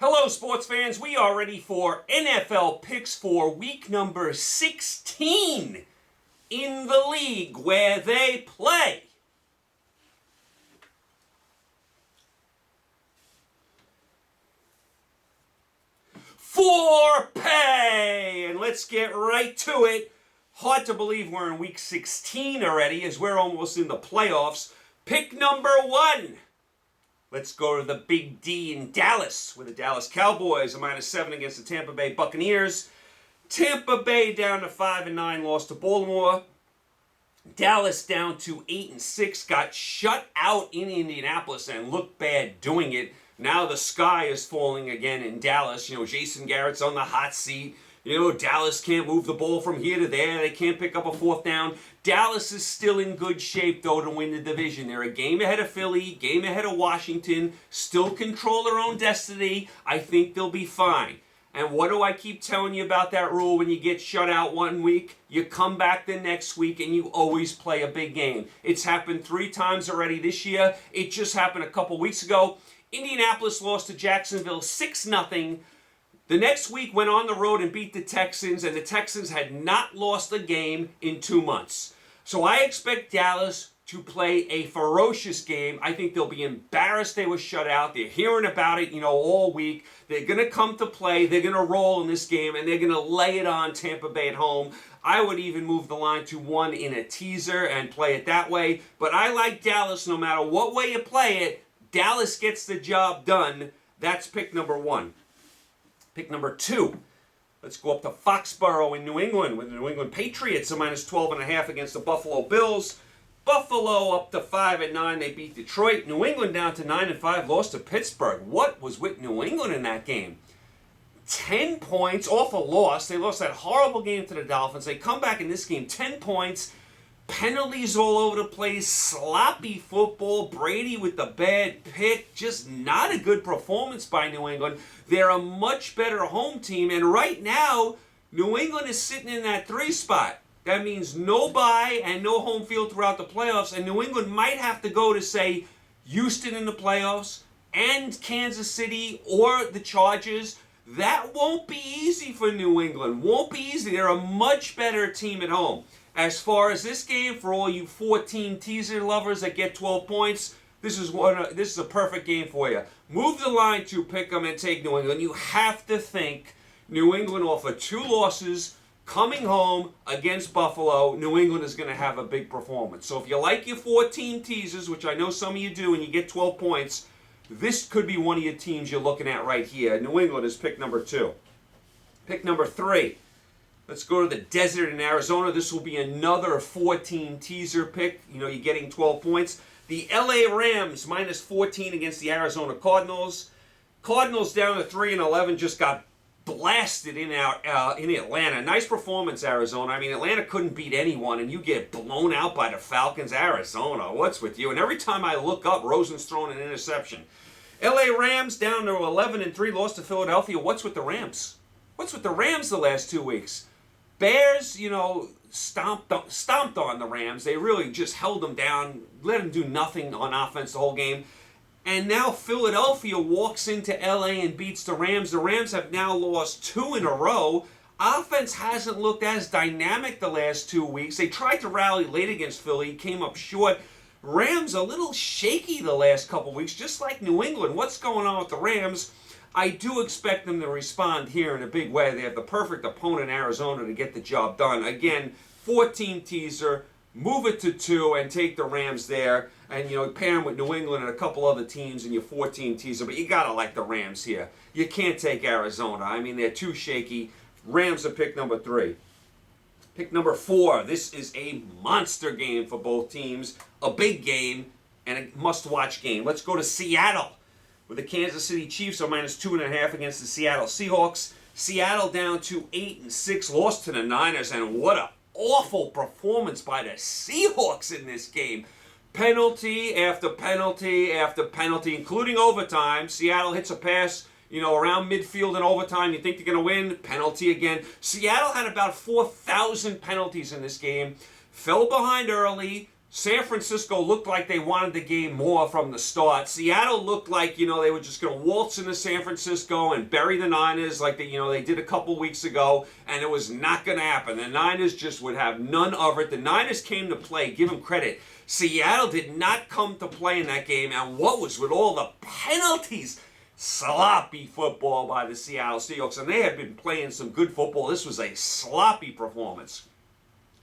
Hello, sports fans. We are ready for NFL picks for week number 16 in the league where they play. For pay! And let's get right to it. Hard to believe we're in week 16 already as we're almost in the playoffs. Pick number 1. Let's go to the Big D in Dallas, with the Dallas Cowboys, a -7 against the Tampa Bay Buccaneers. Tampa Bay down to 5-9, lost to Baltimore. Dallas down to 8-6, got shut out in Indianapolis and looked bad doing it. Now the sky is falling again in Dallas. Jason Garrett's on the hot seat. Dallas can't move the ball from here to there. They can't pick up a 4th down. Dallas is still in good shape, though, to win the division. They're a game ahead of Philly, game ahead of Washington, still control their own destiny. I think they'll be fine. And what do I keep telling you about that rule? When you get shut out one week, you come back the next week and you always play a big game. It's happened 3 times already this year. It just happened a couple weeks ago. Indianapolis lost to Jacksonville 6-0. The next week went on the road and beat the Texans, and the Texans had not lost a game in 2 months. So I expect Dallas to play a ferocious game. I think they'll be embarrassed they were shut out. They're hearing about it, all week. They're going to come to play. They're going to roll in this game, and they're going to lay it on Tampa Bay at home. I would even move the line to 1 in a teaser and play it that way. But I like Dallas no matter what way you play it. Dallas gets the job done. That's pick number 1. Pick number 2. Let's go up to Foxborough in New England with the New England Patriots, a -12.5 against the Buffalo Bills. Buffalo up to 5-9. They beat Detroit. New England down to 9-5, lost to Pittsburgh. What was with New England in that game? 10 points off a loss. They lost that horrible game to the Dolphins. They come back in this game, 10 points. Penalties all over the place, sloppy football, Brady with the bad pick, just not a good performance by New England. They're a much better home team, and right now, New England is sitting in that 3 spot. That means no bye and no home field throughout the playoffs, and New England might have to go to, say, Houston in the playoffs and Kansas City or the Chargers. That won't be easy for New England. Won't be easy. They're a much better team at home. As far as this game, for all you 14 teaser lovers that get 12 points, this is a perfect game for you. Move the line to pick them and take New England. You have to think New England off of 2 losses, coming home against Buffalo, New England is going to have a big performance. So if you like your 14 teasers, which I know some of you do, and you get 12 points, this could be one of your teams you're looking at right here. New England is pick number 2. Pick number 3. Let's go to the desert in Arizona. This will be another 14 teaser pick. You're getting 12 points. The LA Rams -14 against the Arizona Cardinals. Cardinals down to 3-11, just got blasted in Atlanta. Nice performance, Arizona. I mean, Atlanta couldn't beat anyone, and you get blown out by the Falcons. Arizona, what's with you? And every time I look up, Rosen's throwing an interception. LA Rams down to 11-3, lost to Philadelphia. What's with the Rams? What's with the Rams the last 2 weeks? Bears, stomped on the Rams. They really just held them down, let them do nothing on offense the whole game. And now Philadelphia walks into LA and beats the Rams. The Rams have now lost 2 in a row. Offense hasn't looked as dynamic the last 2 weeks. They tried to rally late against Philly, came up short. Rams a little shaky the last couple weeks, just like New England. What's going on with the Rams? I do expect them to respond here in a big way. They have the perfect opponent, Arizona, to get the job done. Again, 14 teaser, move it to 2 and take the Rams there. And, pair them with New England and a couple other teams in your 14 teaser. But you got to like the Rams here. You can't take Arizona. I mean, they're too shaky. Rams are pick number 3. Pick number 4. This is a monster game for both teams. A big game and a must-watch game. Let's go to Seattle, with the Kansas City Chiefs are -2.5 against the Seattle Seahawks. Seattle down to 8-6, lost to the Niners, and what an awful performance by the Seahawks in this game. Penalty after penalty after penalty, including overtime. Seattle hits a pass, around midfield in overtime. You think they're going to win? Penalty again. Seattle had about 4,000 penalties in this game. Fell behind early. San Francisco looked like they wanted the game more from the start. Seattle looked like, they were just going to waltz into San Francisco and bury the Niners like they did a couple weeks ago, and it was not going to happen. The Niners just would have none of it. The Niners came to play. Give them credit. Seattle did not come to play in that game, and what was with all the penalties? Sloppy football by the Seattle Seahawks, and they had been playing some good football. This was a sloppy performance.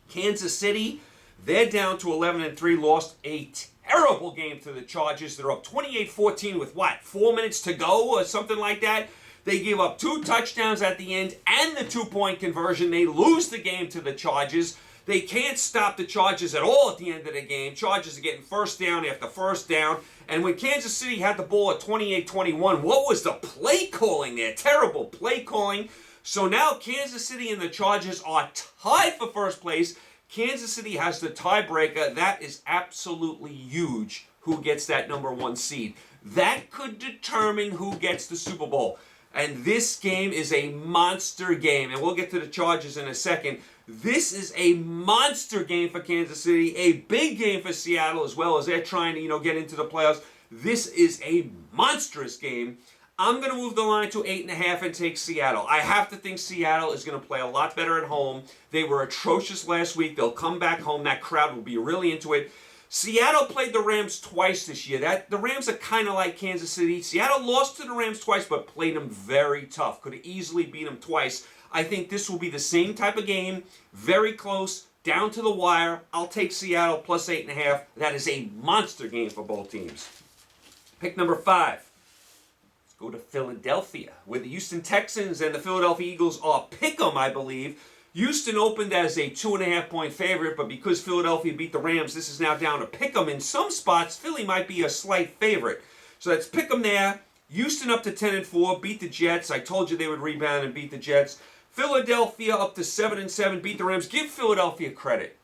Kansas City, they're down to 11-3, lost a terrible game to the Chargers. They're up 28-14 with 4 minutes to go or something like that. They give up 2 touchdowns at the end and the 2-point conversion. They lose the game to the Chargers. They can't stop the Chargers at all at the end of the game. Chargers are getting first down after first down. And when Kansas City had the ball at 28-21, what was the play calling there? Terrible play calling. So now Kansas City and the Chargers are tied for first place. Kansas City has the tiebreaker. That is absolutely huge. Who gets that number 1 seed? That could determine who gets the Super Bowl. And this game is a monster game. And we'll get to the Chargers in a second. This is a monster game for Kansas City, a big game for Seattle as well as they're trying to, get into the playoffs. This is a monstrous game. I'm going to move the line to 8.5 and take Seattle. I have to think Seattle is going to play a lot better at home. They were atrocious last week. They'll come back home. That crowd will be really into it. Seattle played the Rams twice this year. The Rams are kind of like Kansas City. Seattle lost to the Rams twice, but played them very tough. Could have easily beat them twice. I think this will be the same type of game. Very close, down to the wire. I'll take Seattle plus 8.5. That is a monster game for both teams. Pick number 5. Let's go to Philadelphia, where the Houston Texans and the Philadelphia Eagles are pick'em, I believe. Houston opened as a 2.5-point favorite, but because Philadelphia beat the Rams, this is now down to pick'em. In some spots, Philly might be a slight favorite. So that's pick'em there. Houston up to 10-4, beat the Jets. I told you they would rebound and beat the Jets. Philadelphia up to 7-7, beat the Rams. Give Philadelphia credit.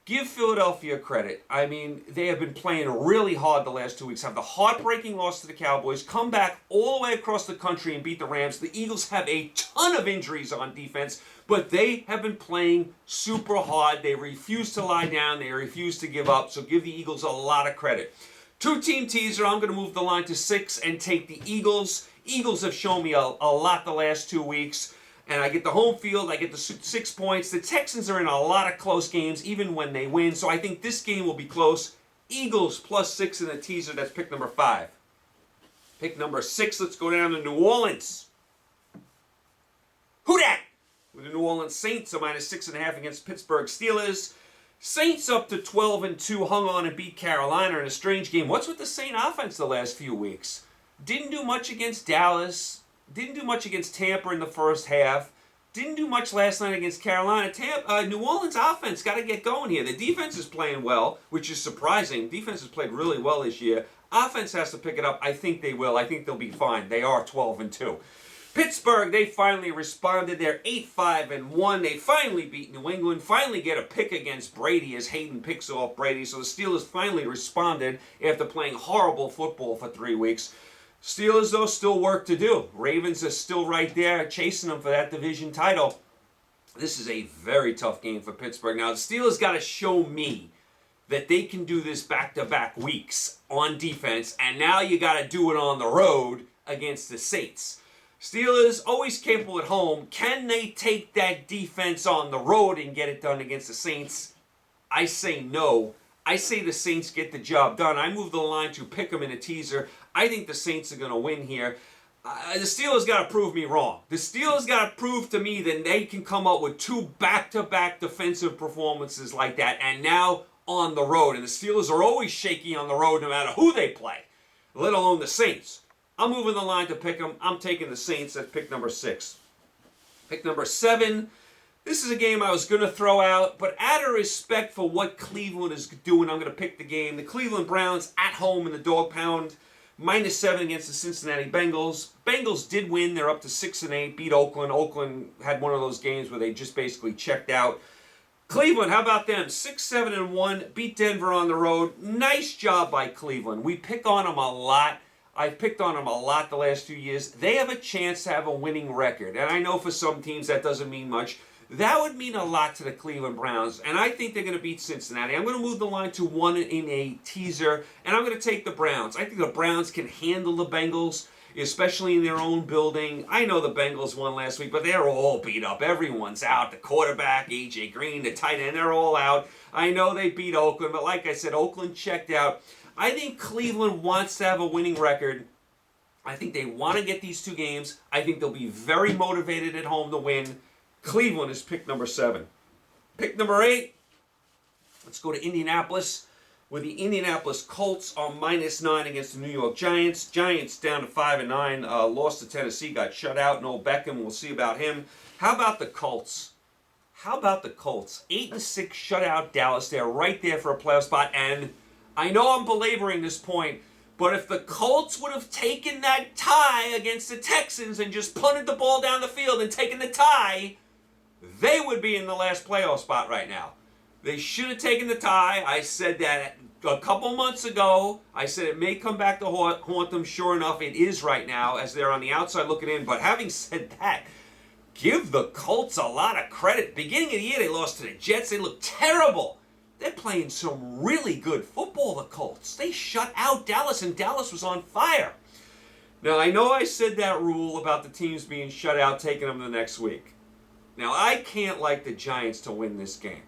Give Philadelphia credit. I mean, they have been playing really hard the last 2 weeks. Have the heartbreaking loss to the Cowboys. Come back all the way across the country and beat the Rams. The Eagles have a ton of injuries on defense, but they have been playing super hard. They refuse to lie down. They refuse to give up. So give the Eagles a lot of credit. 2-team teaser. I'm going to move the line to 6 and take the Eagles. Eagles have shown me a lot the last 2 weeks. And I get the home field, I get the 6 points. The Texans are in a lot of close games, even when they win. So I think this game will be close. Eagles plus 6 in the teaser. That's pick number 5. Pick number 6, let's go down to New Orleans. Who dat? With the New Orleans Saints, a minus 6.5 against Pittsburgh Steelers. Saints up to 12-2, hung on and beat Carolina in a strange game. What's with the Saint offense the last few weeks? Didn't do much against Dallas. Didn't do much against Tampa in the first half. Didn't do much last night against Carolina. New Orleans offense got to get going here. The defense is playing well, which is surprising. Defense has played really well this year. Offense has to pick it up. I think they will. I think they'll be fine. They are 12-2. Pittsburgh, they finally responded. They're 8-5-1. They finally beat New England. Finally get a pick against Brady as Hayden picks off Brady. So the Steelers finally responded after playing horrible football for 3 weeks. Steelers, though, still work to do. Ravens are still right there chasing them for that division title. This is a very tough game for Pittsburgh. Now, the Steelers got to show me that they can do this back-to-back weeks on defense, and now you got to do it on the road against the Saints. Steelers, always capable at home. Can they take that defense on the road and get it done against the Saints? I say no. I say the Saints get the job done. I move the line to pick them in a teaser. I think the Saints are going to win here. The Steelers got to prove me wrong. The Steelers got to prove to me that they can come up with 2 back-to-back defensive performances like that, and now on the road. And the Steelers are always shaky on the road no matter who they play, let alone the Saints. I'm moving the line to pick them. I'm taking the Saints at pick number 6. Pick number 7. This is a game I was going to throw out, but out of respect for what Cleveland is doing, I'm going to pick the game. The Cleveland Browns at home in the dog pound, minus 7 against the Cincinnati Bengals. Bengals did win. They're up to 6-8, beat Oakland. Oakland had one of those games where they just basically checked out. Cleveland, how about them? 6-7-1, beat Denver on the road. Nice job by Cleveland. We pick on them a lot. I've picked on them a lot the last few years. They have a chance to have a winning record. And I know for some teams that doesn't mean much. That would mean a lot to the Cleveland Browns, and I think they're going to beat Cincinnati. I'm going to move the line to 1 in a teaser, and I'm going to take the Browns. I think the Browns can handle the Bengals, especially in their own building. I know the Bengals won last week, but they're all beat up. Everyone's out. The quarterback, A.J. Green, the tight end, they're all out. I know they beat Oakland, but like I said, Oakland checked out. I think Cleveland wants to have a winning record. I think they want to get these 2 games. I think they'll be very motivated at home to win. Cleveland is pick number 7. Pick number 8, let's go to Indianapolis, where the Indianapolis Colts are -9 against the New York Giants. Giants down to 5-9, lost to Tennessee, got shut out. No Beckham, we'll see about him. How about the Colts? 8-6 shut out Dallas. They're right there for a playoff spot, and I know I'm belaboring this point, but if the Colts would have taken that tie against the Texans and just punted the ball down the field and taken the tie, they would be in the last playoff spot right now. They should have taken the tie. I said that a couple months ago. I said it may come back to haunt them. Sure enough, it is right now as they're on the outside looking in. But having said that, give the Colts a lot of credit. Beginning of the year, they lost to the Jets. They looked terrible. They're playing some really good football, the Colts. They shut out Dallas, and Dallas was on fire. Now, I know I said that rule about the teams being shut out, taking them the next week. Now, I can't like the Giants to win this game.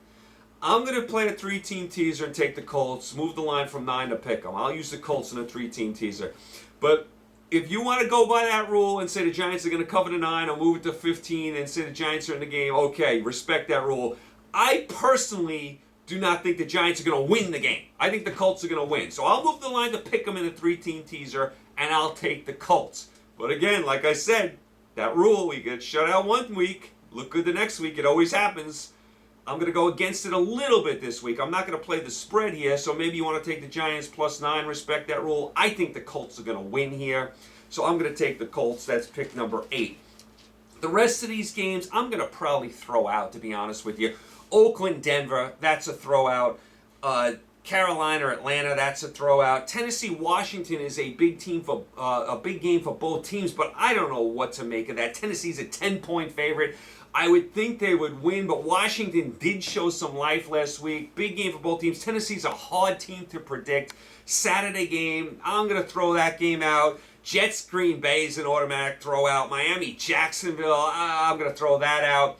I'm going to play a 3-team teaser and take the Colts, move the line from 9 to pick them. I'll use the Colts in a 3-team teaser. But if you want to go by that rule and say the Giants are going to cover the 9, I'll move it to 15 and say the Giants are in the game. Okay, respect that rule. I personally do not think the Giants are going to win the game. I think the Colts are going to win. So I'll move the line to pick them in a 3-team teaser, and I'll take the Colts. But again, like I said, that rule, we get shut out one week, look good the next week. It always happens. I'm going to go against it a little bit this week. I'm not going to play the spread here, so maybe you want to take the Giants +9, respect that rule. I think the Colts are going to win here, so I'm going to take the Colts. That's pick number 8. The rest of these games, I'm going to probably throw out, to be honest with you. Oakland, Denver, that's a throwout. Carolina, Atlanta, that's a throwout. Tennessee, Washington is a big game for both teams, but I don't know what to make of that. Tennessee's a 10-point favorite. I would think they would win, but Washington did show some life last week. Big game for both teams. Tennessee's a hard team to predict. Saturday game, I'm going to throw that game out. Jets, Green Bay is an automatic throwout. Miami, Jacksonville, I'm going to throw that out.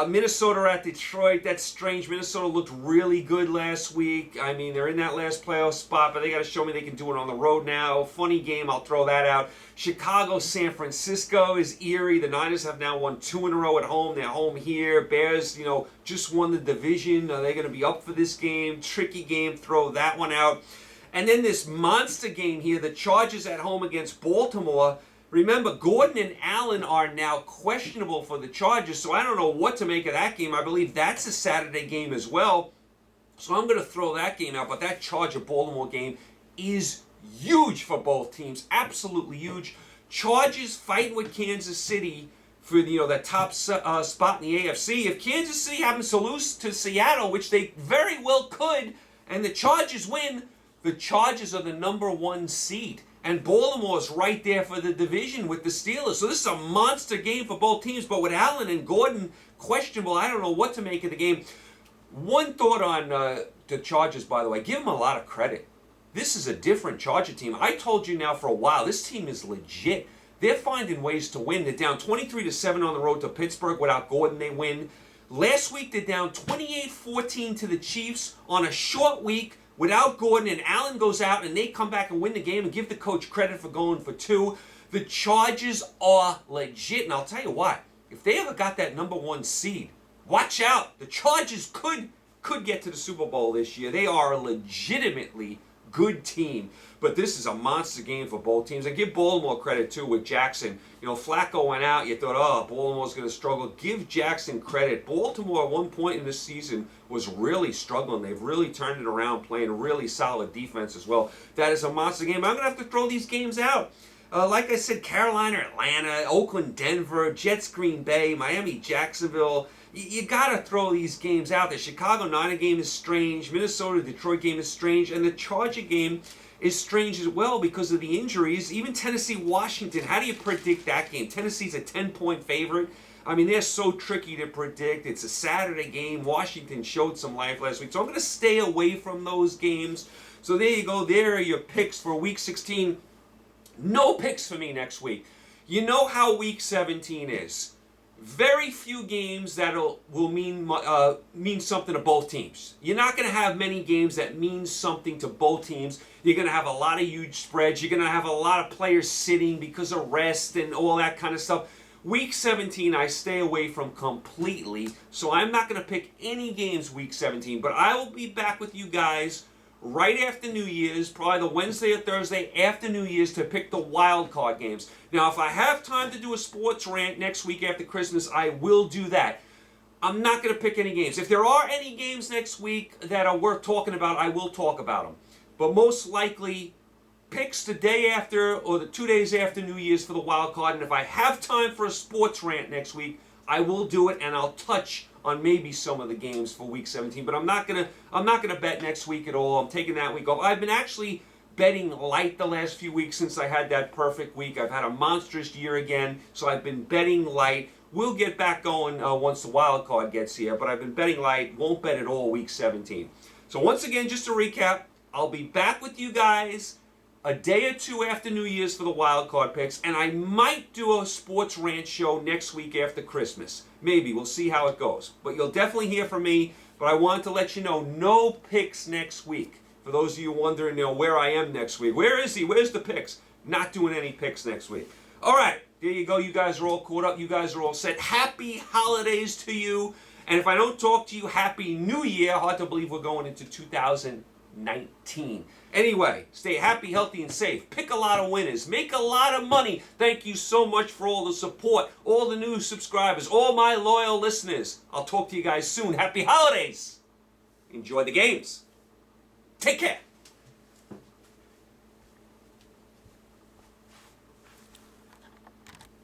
Minnesota at Detroit, that's strange. Minnesota looked really good last week. I mean, they're in that last playoff spot, but they got to show me they can do it on the road now. Funny game, I'll throw that out. Chicago, San Francisco is eerie. The Niners have now won 2 in a row at home. They're home here. Bears, just won the division. Are they going to be up for this game? Tricky game, throw that one out. And then this monster game here, the Chargers at home against Baltimore. Remember, Gordon and Allen are now questionable for the Chargers, so I don't know what to make of that game. I believe that's a Saturday game as well. So I'm going to throw that game out, but that Charger-Baltimore game is huge for both teams. Absolutely huge. Chargers fighting with Kansas City for that top spot in the AFC. If Kansas City happens to lose to Seattle, which they very well could, and the Chargers win, the Chargers are the #1 seed. And Baltimore's right there for the division with the Steelers. So this is a monster game for both teams. But with Allen and Gordon questionable, I don't know what to make of the game. One thought on the Chargers, by the way. Give them a lot of credit. This is a different Charger team. I told you now for a while, this team is legit. They're finding ways to win. They're down 23-7 on the road to Pittsburgh. Without Gordon, they win. Last week, they're down 28-14 to the Chiefs on a short week. Without Gordon, and Allen goes out, and they come back and win the game and give the coach credit for going for 2. The Chargers are legit, and I'll tell you what, if they ever got that #1 seed, watch out. The Chargers could get to the Super Bowl this year. They are a legitimately good team, but this is a monster game for both teams. And give Baltimore credit, too, with Jackson. Flacco went out. You thought, Baltimore's going to struggle. Give Jackson credit. Baltimore, at one point in this season, was really struggling. They've really turned it around, playing really solid defense as well. That is a monster game. I'm going to have to throw these games out. Like I said, Carolina, Atlanta, Oakland, Denver, Jets, Green Bay, Miami, Jacksonville. You got to throw these games out. The Chicago Niner game is strange. Minnesota, Detroit game is strange. And the Charger game is strange as well because of the injuries. Even Tennessee, Washington, how do you predict that game? Tennessee's a 10-point favorite. I mean, they're so tricky to predict. It's a Saturday game. Washington showed some life last week. So I'm going to stay away from those games. So there you go. There are your picks for Week 16. No picks for me next week. You know how Week 17 is. Very few games that will mean something to both teams. You're not going to have many games that mean something to both teams. You're going to have a lot of huge spreads. You're going to have a lot of players sitting because of rest and all that kind of stuff. Week 17, I stay away from completely, so I'm not going to pick any games Week 17, but I will be back with you guys right after New Year's, probably the Wednesday or Thursday after New Year's, to pick the wild card games. Now, if I have time to do a sports rant next week after Christmas, I will do that. I'm not going to pick any games. If there are any games next week that are worth talking about, I will talk about them. But most likely, picks the day after or the 2 days after New Year's for the wild card. And if I have time for a sports rant next week, I will do it, and I'll touch on maybe some of the games for Week 17. But I'm not gonna bet next week at all. I'm taking that week off. I've been actually betting light the last few weeks since I had that perfect week. I've had a monstrous year again, so I've been betting light. We'll get back going once the wild card gets here, but I've been betting light. Won't bet at all Week 17. So once again, just to recap, I'll be back with you guys a day or two after New Year's for the wild card picks, and I might do a sports rant show next week after Christmas. Maybe. We'll see how it goes. But you'll definitely hear from me. But I wanted to let you know, no picks next week. For those of you wondering, where I am next week. Where is he? Where's the picks? Not doing any picks next week. All right. There you go. You guys are all caught up. You guys are all set. Happy holidays to you. And if I don't talk to you, Happy New Year. Hard to believe we're going into 2019. Anyway, stay happy, healthy, and safe. Pick a lot of winners. Make a lot of money. Thank you so much for all the support, all the new subscribers, all my loyal listeners. I'll talk to you guys soon. Happy holidays. Enjoy the games. Take care.